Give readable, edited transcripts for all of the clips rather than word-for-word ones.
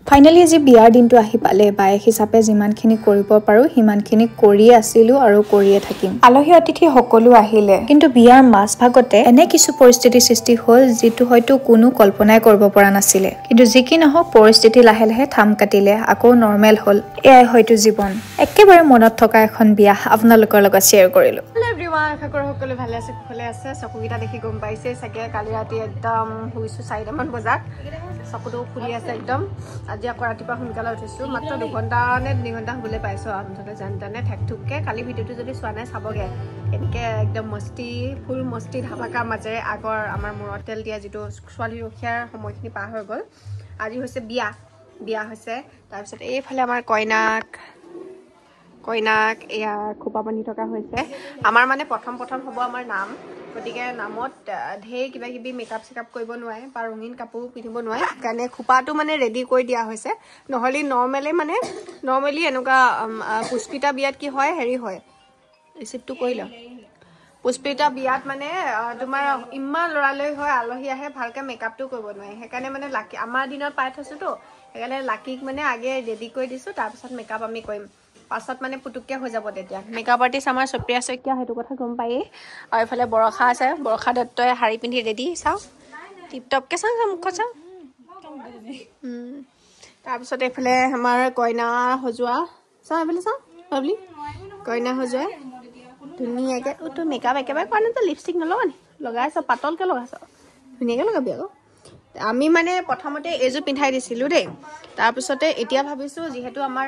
finally আজি বিয়াৰ দিনটো আহি পালে বায়েক হিচাপে যিমানখিনি কৰিব পাৰো সিমানখিনি কৰি আছিলো আৰু কৰিয়ে থাকিম আলহী অতিথি সকলো আহিলে কিন্তু বিয়াৰ মাছ ভাগতে এনে কিছু পৰিস্থিতি সৃষ্টি হ'ল যিটো হয়তো কোনো কল্পনাই কৰিব পৰা নাছিলে কিন্তু যি কি নহওক পৰিস্থিতি লাহে লাহে থাম কাটিলে আকৌ নৰ্মেল হ'ল এয়াই হয়তো জীৱন একেবাৰে মনত থকা এখন বিয়া আপোনালোকৰ লগত শ্বেয়াৰ কৰিলো সকলো ভালে আছে কুশলে আছে চকুকেইটা দেখি গম পাইছে চাগে কালি ৰাতি একদম শুইছো 4টামান বজাত চকুটো খুলি আছে একদম আজি আকৌ ৰাতিপুৱা সোনকালে উঠিছো মাত্ৰ 2 ঘণ্টা নে 3 ঘণ্টা হ'বলৈ পাইছো আমতে জানতানে ঠেকঠুককে কালি ভিডিঅ'টো যদি চোৱা নাই চাবগে এনেকে একদম মস্তি ফুল মস্তি ধামাকাৰ মাজেৰে আগৰ আমাৰ মূৰত তেল দিয়া যিটো ছোৱালী ৰখিয়াৰ সময়খিনি পাৰ হৈ গ'ল আজি হৈছে বিয়া হৈছে তাৰপিছত এইফালে আমাৰ কইনাক এয়া খোপা বান্ধি থকা হৈছে আমাৰ মানে প্ৰথম হ'ব আমাৰ নাম গতিকে নামত ঢেৰ কিবা কিবি মেকআপ চেকআপ কৰিব নোৱাৰে বা ৰঙীন কাপোৰ পিন্ধিব নোৱাৰে কাৰণে খোপাটো মানে ৰেডি কৰি দিয়া হৈছে নহলে নৰ্মেলি এনেকুৱা পুষ্পিতা বিয়াত কি হয় হেৰি হয় ৰিচিপ্টটো কৰিল পুষ্পিতা বিয়াত মানে তোমাৰ ইমান লৰালৈ হয় আলহী আহে ভালকে মেকআপটো কৰিব নোৱাৰে সেইকাৰণে মানে লাকি আমাৰ দিনত পাই থৈছোতো সেইকাৰণে লাকিক মানে আগে ৰেডি কৰি দিছো তাৰপিছত মেকআপ আমি কৰিম পাছত মানে পুটুককে হৈ যাব তেতিয়া মেকআপ আৰ্টিষ্ট আমাৰ সুপ্ৰিয়া শইকীয়া সেইটো কথা গম পায়েই আৰু এফালে বৰষা আছে বৰষা দত্তই শাৰী পিন্ধি ৰেডি চাওঁ টিপটপকে চাওঁ মুখত চাওঁ তাৰপিছত এইফালে আমাৰ কইনা সজোৱা চাওঁ এইফালে চাওঁ বাবলি কইনা সজোৱাই ধুনীয়াকে তো মেকআপ একেবাৰে কৰা নাই লিপষ্টিক নলগা নি লগাইছ পাতলকে লগাইছ ধুনীয়াকে লগাবি আকৌ আমি মানে প্ৰথমতে এইযোৰ পিন্ধাই দিছিলো দেই তাৰপিছতে এতিয়া ভাবিছো যিহেতু আমাৰ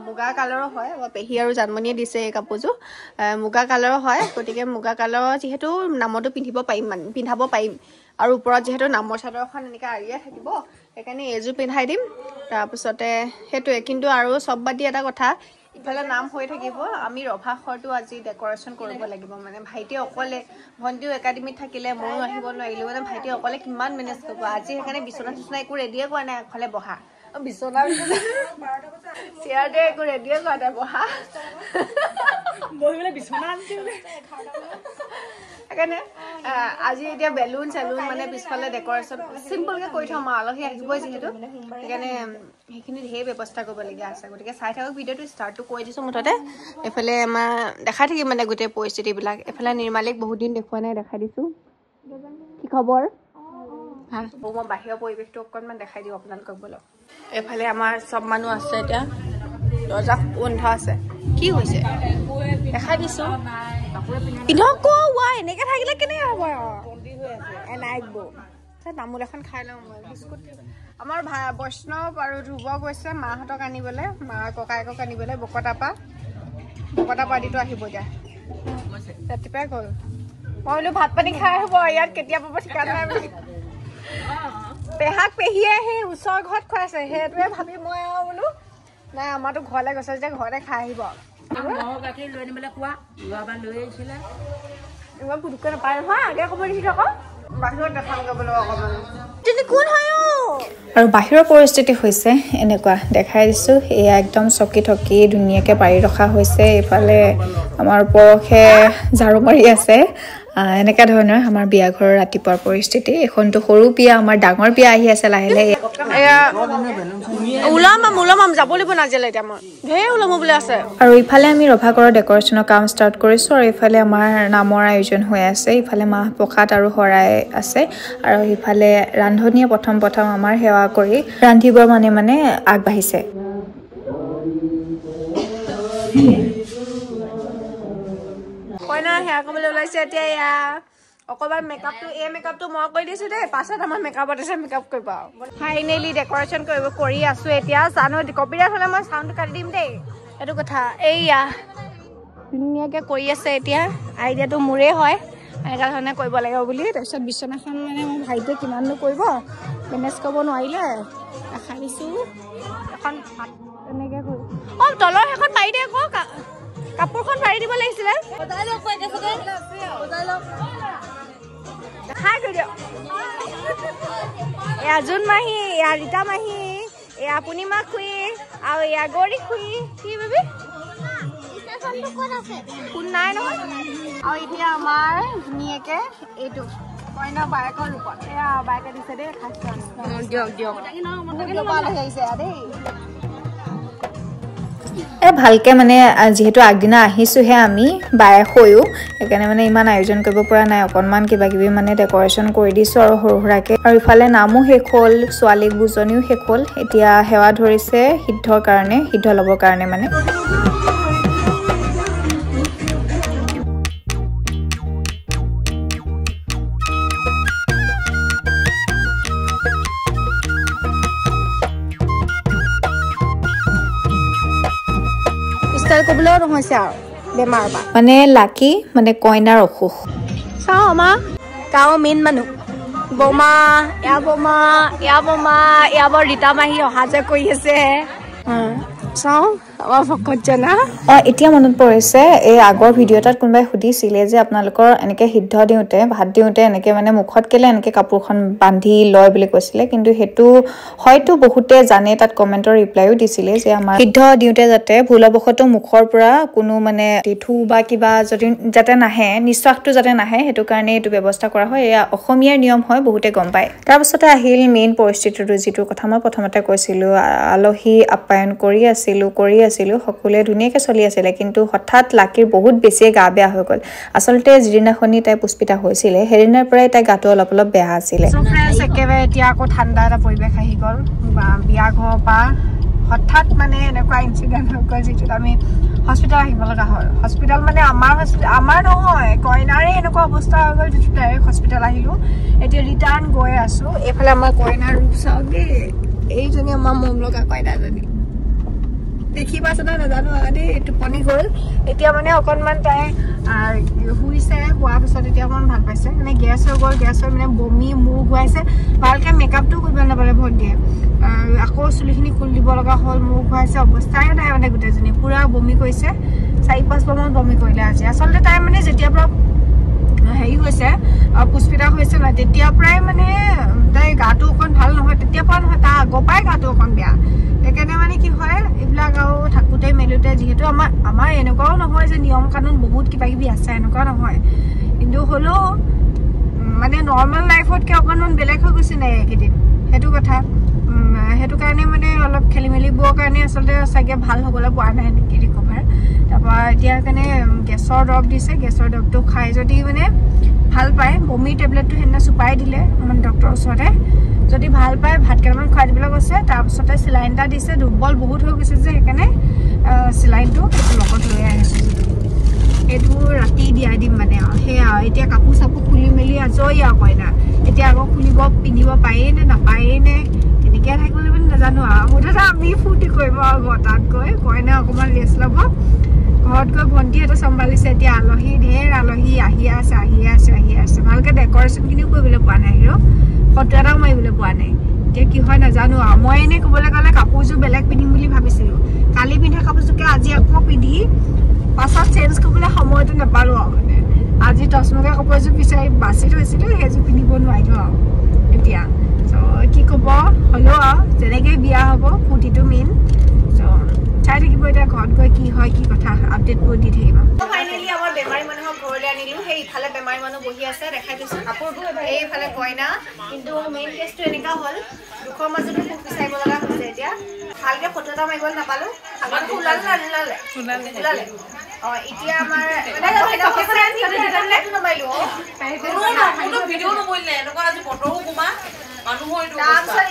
মুগা কালাৰৰ হয় পেহী আৰু জানমণিয়ে দিছে এই কাপোৰযোৰ মুগা কালাৰৰ হয় গতিকে মুগা কালাৰৰ যিহেতু নামতো পিন্ধাব পাৰিম আৰু ওপৰত যিহেতু নামৰ চাদৰখন এনেকৈ আৰিয়া থাকিব সেইকাৰণে এইযোৰ পিন্ধাই দিম তাৰপিছতে সেইটোৱে কিন্তু আৰু চব বাদ এটা কথা ইফালে নাম হৈ থাকিব আমি ৰভা ঘৰটো আজি ডেকৰেশ্যন কৰিব লাগিব মানে ভাইটি অকলে ভণ্টিও একাডেমিত থাকিলে ময়ো আহিব নোৱাৰিলো মানে ভাইটি অকলে কিমান মেনেজ কৰিব আজি সেইকাৰণে বিচনা একো ৰেডিয়ে কৰা নাই আগফালে বহা বিচনা চেয়াৰতে একো ৰেডিয়ে কৰা নাই বহা বহিবলৈ বিচনা সেইকাৰণে আজি এতিয়া বেলুন চেলুন মানে পিছফালে ডেকৰেশ্যন চিম্পলকে কৰি থম আলহী আহিবই যিহেতু সেইকাৰণে সেইখিনি ঢেৰ ব্যৱস্থা কৰিবলগীয়া আছে গতিকে চাই থাকক ভিডিঅ'টো ষ্টাৰ্টটো কৰি দিছোঁ মুঠতে এইফালে আমাৰ দেখাই থাকিম মানে গোটেই পৰিস্থিতিবিলাক এইফালে নিৰ্মালীক বহুত দিন দেখুওৱা নাই দেখাই দিছোঁ কি খবৰ ভাল মই বাহিৰৰ পৰিৱেশটো অকণমান দেখাই দিওঁ আপোনালোকক বোলক এইফালে আমাৰ চব মানুহ আছে এতিয়া দৰ্জা বন্ধ আছে কি হৈছে দেখাই দিছোঁ পিন্ধক এনেকে থাকিলে কেনেকে হ'ব তামোল এখন খাই লওঁ মই বিস্কুট আমাৰ বৈষ্ণৱ আৰু ধ্ৰুৱ গৈছে মাহঁতক আনিবলৈ মা ককায়েকক আনিবলৈ বকতাৰ পৰা দিটো আহিব এতিয়া ৰাতিপুৱাই গ'ল মই বোলো ভাত পানী খাই আহিব ইয়াত কেতিয়া পাব ঠিকানা নাই বুলি পেহাক পেহীয়ে সেই ওচৰৰ ঘৰত খুৱাইছে সেইটোৱে ভাবি মই আৰু বোলো নাই আমাৰতো ঘৰলৈ গৈছে যে ঘৰতে খাই আহিব গাখীৰ লৈ আনিবলৈ কোৱা যোৱাবাৰ লৈ আহিছিলে ইমান পুটুককৈ নাপায় নহয় আগে খবৰ দিছিল আকৌ বাহিৰত দেখামগৈ বোলো অকণমান কোন হয় আৰু বাহিৰৰ পৰিস্থিতি হৈছে এনেকুৱা দেখাই দিছোঁ এয়া একদম চকী থকি ধুনীয়াকৈ পাৰি ৰখা হৈছে এইফালে আমাৰ পৰহে ঝাৰু মাৰি আছে এনেকুৱা ধৰণৰ আমাৰ বিয়া ঘৰৰ ৰাতিপুৱাৰ পৰিস্থিতি এখনতো সৰু বিয়া আমাৰ ডাঙৰ বিয়া আহি আছে লাহে লাহে ওলাম যাব লাগিব নাজিলে এতিয়া মই ঢেৰ ওলাম বুলি আছে আৰু ইফালে আমি ৰভাঘৰৰ ডেকৰেশ্যনৰ কাম ষ্টাৰ্ট কৰিছোঁ আৰু ইফালে আমাৰ নামৰ আয়োজন হৈ আছে ইফালে মাহ প্ৰসাদ আৰু শৰাই আছে আৰু ইফালে ৰান্ধনীয়ে প্ৰথম আমাৰ সেৱা কৰি ৰান্ধিবৰ মানে আগবাঢ়িছে কইনা সেৱা কৰিবলৈ ওলাইছে এতিয়া এয়া অকণমান মেকআপটো মই কৰি দিছোঁ দেই পাছত আমাৰ মেকআপ আৰ্টিষ্টে মেকআপ কৰিব ফাইনেলি ডেকৰেশ্যন কৰি আছোঁ এতিয়া জানো কপিৰাট হ'লে মই চাউণ্ডটো কাটি দিম দেই সেইটো কথা এইয়া ধুনীয়াকৈ কৰি আছে এতিয়া আইডিয়াটো মোৰে হয় এনেকুৱা ধৰণে কৰিব লাগিব বুলি তাৰপিছত বিচনাখন মানে মোৰ ভাইটিয়ে কিমাননো কৰিব মেনেজ কৰিব নোৱাৰিলে দেখাই দিছোঁ এখন এনেকৈ কৰি তলৰ সেইখন পাৰি দে আকৌ কাপোৰখন পাৰি দিব লাগিছিলে দেখাই কৰি দিয়ক এয়া জোন মাহী এয়া ৰীতা মাহী এয়া পূৰ্ণিমা খুৰী আৰু এয়া গৌৰী খুৰী কি বেবি কোন নাই নহয় আৰু এতিয়া আমাৰ ধুনীয়াকৈ এইটো কইনা বাইকৰ ৰূপত এয়া বাইকে দিছে দেই খাইছে দিয়ক ভালকে মানে যেহেতু আগদিনা আহিছোহে আমি বায়ে হৈও সেইকাৰণে মানে ইমান আয়োজন কৰিব পৰা নাই অকণমান কিবা কিবি মানে ডেকৰেশ্যন কৰি দিছো আৰু সৰু সুৰাকে আৰু ইফালে নামো শেষ হ'ল ছোৱালী বুজনিও শেষ হ'ল এতিয়া সেৱা ধৰিছে সিদ্ধৰ কাৰণে সিদ্ধ ল'বৰ কাৰণে মানে কবলৈও নহৈছে আৰু বেমাৰ বা মানে লাকি মানে কইনাৰ অসুখ চাওঁ আমাৰ গাঁৱৰ মেইন মানুহ বমা এয়া বৰ ৰীতা মাহী অহা যোৱা কৰি আছে চাওঁ আমাৰ ভকতজনা এতিয়া মনত পৰিছে এই আগৰ ভিডিঅ' এটাত কোনোবাই সুধিছিলে যে আপোনালোকৰ এনেকে সিদ্ধ দিওঁতে ভাত দিওঁতে এনেকে মানে মুখত কেলে এনেকে কাপোৰখন বান্ধি লয় বুলি কৈছিলে কিন্তু সেইটো হয়তো বহুতে জানে তাত কমেন্টৰ ৰিপ্লাইও দিছিলে যে আমাৰ সিদ্ধ দিওঁতে যাতে ভুলবশতঃ মুখৰ পৰা কোনো মানে থু বা কিবা যদি যাতে নাহে নিশ্বাসটো যাতে নাহে সেইটো কাৰণে এইটো ব্যৱস্থা কৰা হয় এয়া অসমীয়াৰ নিয়ম হয় বহুতে গম পায় তাৰপিছতে আহিল মেইন পৰিস্থিতিটো যিটো কথা মই প্ৰথমতে কৈছিলো আলহী আপ্যায়ন কৰি আছিলো সকলোৱে ধুনীয়াকৈ চলি আছিলে কিন্তু হঠাৎ লাকিৰ বহুত বেছি গা বেয়া হৈ গ'ল আচলতে যিদিনাখনি তাই পুষ্পিতা হৈছিলে সেইদিনাৰ পৰাই তাই গাটো অলপ বেয়া আছিলে একেবাৰে এতিয়া আকৌ ঠাণ্ডা এটা পৰিৱেশ আহি গ'ল বিয়া ঘৰৰ পৰা হঠাৎ মানে এনেকুৱা ইনচিডেণ্ট হৈ গ'ল যিটোত আমি হস্পিটেল আহিব লগা হ'ল হস্পিটেল মানে আমাৰ নহয় কইনাৰে এনেকুৱা অৱস্থা হৈ গ'ল যিটো ডাইৰেক্ট হস্পিটেল আহিলোঁ এতিয়া ৰিটাৰ্ণ গৈ আছোঁ এইফালে আমাৰ কইনাৰ ৰূপ চাওক দেই এইজনী আমাৰ মম লগা কইনাজনী দেখি পাইছে না নাজানো দেই টোপনি গ'ল এতিয়া মানে অকণমান তাই শুইছে হোৱাৰ পিছত এতিয়া অকণমান ভাল পাইছে মানে গেছ হৈ গ'ল গেছ হৈ মানে বমি মূৰ ঘূৰাইছে ভালকৈ মেকআপটো কৰিব নাপালে ভণ্টিয়ে আকৌ চুলিখিনি খুলি দিব লগা হ'ল মূৰ ঘূৰাইছে অৱস্থাই নাই মানে গোটেইজনী পূৰা বমি কৰিছে 4-5 বাৰমান বমি কৰিলে আজি আচলতে তাই মানে যেতিয়াৰ পৰা হেৰি হৈছে পুষ্পিতা হৈছে নহয় তেতিয়াৰ পৰাই মানে তাই গাটো অকণ ভাল নহয় তেতিয়াৰ পৰা নহয় তাৰ আগৰ পৰাই গাটো অকণ বেয়া সেইকাৰণে মানে কি হয় এইবিলাক আৰু থাকোঁতে মেলোঁতে যিহেতু আমাৰ এনেকুৱাও নহয় যে নিয়ম কানুন বহুত কিবা কিবি আছে এনেকুৱা নহয় কিন্তু হ'লেও মানে নৰ্মেল লাইফতকৈ অকণমান বেলেগ হৈ গৈছে নাই এইকেইদিন সেইটো কথা সেইটো কাৰণে মানে অলপ খেলি মেলিবোৰৰ কাৰণে আচলতে চাগে ভাল হ'বলৈ পোৱা নাই নেকি ৰিকভাৰ তাৰপৰা এতিয়া কাৰণে গেছৰ দৰৱ দিছে গেছৰ দৰৱটো খাই যদি মানে ভাল পায় বমিৰ টেবলেটটো সেইদিনা চুপাই দিলে মানে ডক্টৰৰ ওচৰতে যদি ভাল পায় ভাত কেইটামান খুৱাই দিবলৈ কৈছে তাৰপিছতে চিলাইন এটা দিছে দুৰ্বল বহুত হৈ গৈছে যে সেইকাৰণে চিলাইনটো সেইটো লগত লৈ আহিছোঁ এইটো ৰাতি দিয়াই দিম মানে আৰু সেয়া এতিয়া কাপোৰ চাপোৰ খুলি মেলি আজৰি আৰু কইনা এতিয়া আকৌ পিন্ধিব পায়েই নে নাপায়েই নে কেনেকৈ থাকিবলৈ মানে নাজানো আৰু মুঠতে আমি ফূৰ্তি কৰিব আৰু তাত গৈ কইনা অকণমান ৰেষ্ট ল'ব ঘৰত গৈ ভণ্টিহঁতে চম্ভালিছে এতিয়া আলহী ঢেৰ আলহী আহি আছে ভালকৈ ডেকৰেশ্যনখিনিও কৰিবলৈ পোৱা নাই হিৰ' ফটো এটাও মাৰিবলৈ পোৱা নাই এতিয়া কি হয় নাজানো আৰু মই এনেই ক'বলৈ গ'লে কাপোৰযোৰ বেলেগ পিন্ধিম বুলি ভাবিছিলোঁ কালি পিন্ধা কাপোৰযোৰকে আজি আকৌ পিন্ধি পাছত চেঞ্জ কৰিবলৈ সময়টো নাপালোঁ আৰু মানে আজি টচমকা কাপোৰযোৰ বিচাৰি বাছি থৈছিলোঁ সেইযোৰ পিন্ধিব নোৱাৰিলোঁ আৰু এতিয়া কি ক'ব হ'লেও আৰু যেনেকৈ বিয়া হ'ব ফূৰ্তিটো মেইন চাই থাকিব এতিয়া ঘৰত গৈ কি হয় কি কথা আপডেটবোৰ দি থাকিব ফাইনেলি আমাৰ বেমাৰী মানুহক ঘৰলৈ আনিলোঁ সেই ইফালে বেমাৰী মানুহ বহি আছে দেখাই দিছোঁ কাপোৰবোৰ এইফালে কইনা কিন্তু মেইন কেছটো এনেকুৱা হ'ল দুখৰ মাজতো খুব বিচাৰিব লগা হৈছে এতিয়া ভালকৈ ফটো এটা মাৰিবলৈ নাপালোঁ আগতে ওলালে এতিয়া আমাৰ তাৰপিছত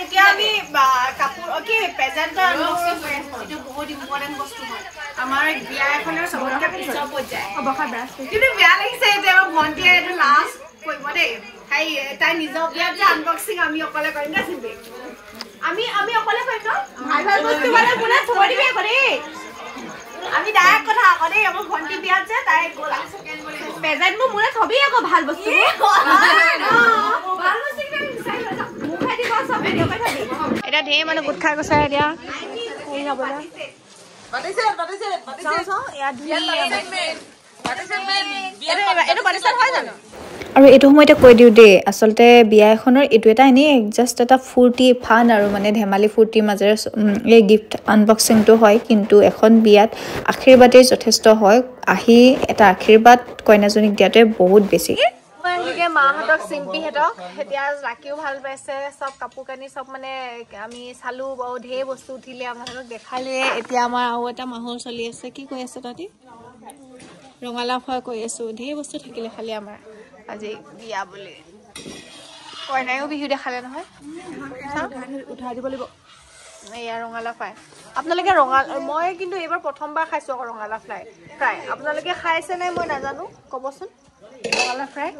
এতিয়া আমি কাপোৰ কি প্ৰেজেণ্ট এইটো বহুত ইম্পৰ্টেণ্ট বস্তু হয় আমাৰ বিয়া এখনৰ চবতকৈ পিছৰ পৰ্যায় কিন্তু বেয়া লাগিছে এতিয়া আমাৰ ভণ্টিয়ে এইটো লাষ্ট কৰিব দেই তাই নিজৰ বিয়াত যে আনবক্সিং আমি অকলে কৰিম না চিন্তি আমি অকলে কৰিম ন ভাল বস্তু মানে কোনে থৈ দিবি আকৌ দেই আমি ডাইৰেক্ট কথা আকৌ দেই আমাৰ ভণ্টি বিয়াত যে তাই গ'ল প্ৰেজেণ্টবোৰ মোৰে থবি আকৌ ভাল বস্তু এতিয়া ঢেৰ মানুহ গোট খাই গৈছে এতিয়া হেৰি নবলৈ আৰু এইটো সময়তে কৈ দিওঁ দেই আচলতে বিয়া এখনৰ এইটো এটা এনেই জাষ্ট এটা ফূৰ্তি ফান আৰু মানে ধেমালি ফূৰ্তিৰ মাজেৰে এই গিফ্ট আনবক্সিংটো হয় কিন্তু এখন বিয়াত আশীৰ্বাদেই যথেষ্ট হয় আহি এটা আশীৰ্বাদ কইনাজনীক দিয়াটোৱে বহুত বেছি এনেকৈ মাহঁতক চিম্পিহঁতক এতিয়া লাকিও ভাল পাইছে চব কাপোৰ কানি চব মানে আমি চালোঁ বাৰু ঢেৰ বস্তু উঠিলে আপোনালোকক দেখালে এতিয়া আমাৰ আৰু এটা মাহৰ চলি আছে কি কৈ আছে তহঁতি ৰঙালাও ফ্ৰাই কৰি আছোঁ ঢেৰ বস্তু থাকিলে খালি আমাৰ আজি বিয়া বুলি কইনায়ো বিহু দেখালে নহয় উঠাই দিব লাগিব এয়া ৰঙালাও ফ্ৰাই আপোনালোকে মই কিন্তু এইবাৰ প্ৰথমবাৰ খাইছোঁ আকৌ ৰঙালাও ফ্ৰাই আপোনালোকে খাইছে নাই মই নাজানো ক'বচোন ৰঙালাও ফ্ৰাই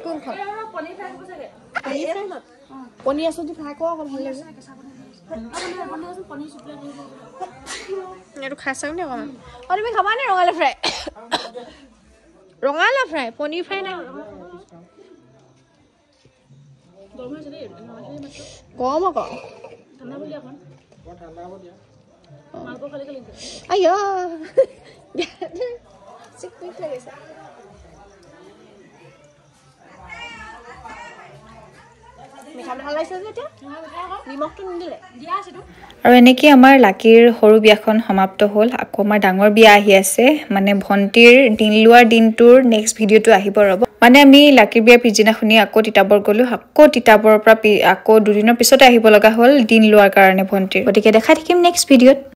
কোনখন পনীৰ আছো যদি ফ্ৰাই কৰ আকৌ ভাল লাগে এইটো খাই চাওঁ নে অকণমান অঁ তুমি খাবা নে ৰঙালাও ফ্ৰাই পনীৰ ফ্ৰাই নাই গৰম আকৌ আইয়া আৰু এনেকৈ আমাৰ লাকিৰ সৰু বিয়াখন সমাপ্ত হ'ল আকৌ আমাৰ ডাঙৰ বিয়া আহি আছে মানে ভণ্টিৰ দিন লোৱাৰ দিনটোৰ নেক্সট ভিডিঅ'টো আহিব ৰ'ব মানে আমি লাকিৰ বিয়াৰ পিছদিনাখনি আকৌ তিতাবৰ গ'লোঁ আকৌ তিতাবৰৰ পৰা আকৌ দুদিনৰ পিছতে আহিব লগা হ'ল দিন লোৱাৰ কাৰণে ভণ্টিৰ গতিকে দেখাই থাকিম নেক্সট ভিডিঅ'ত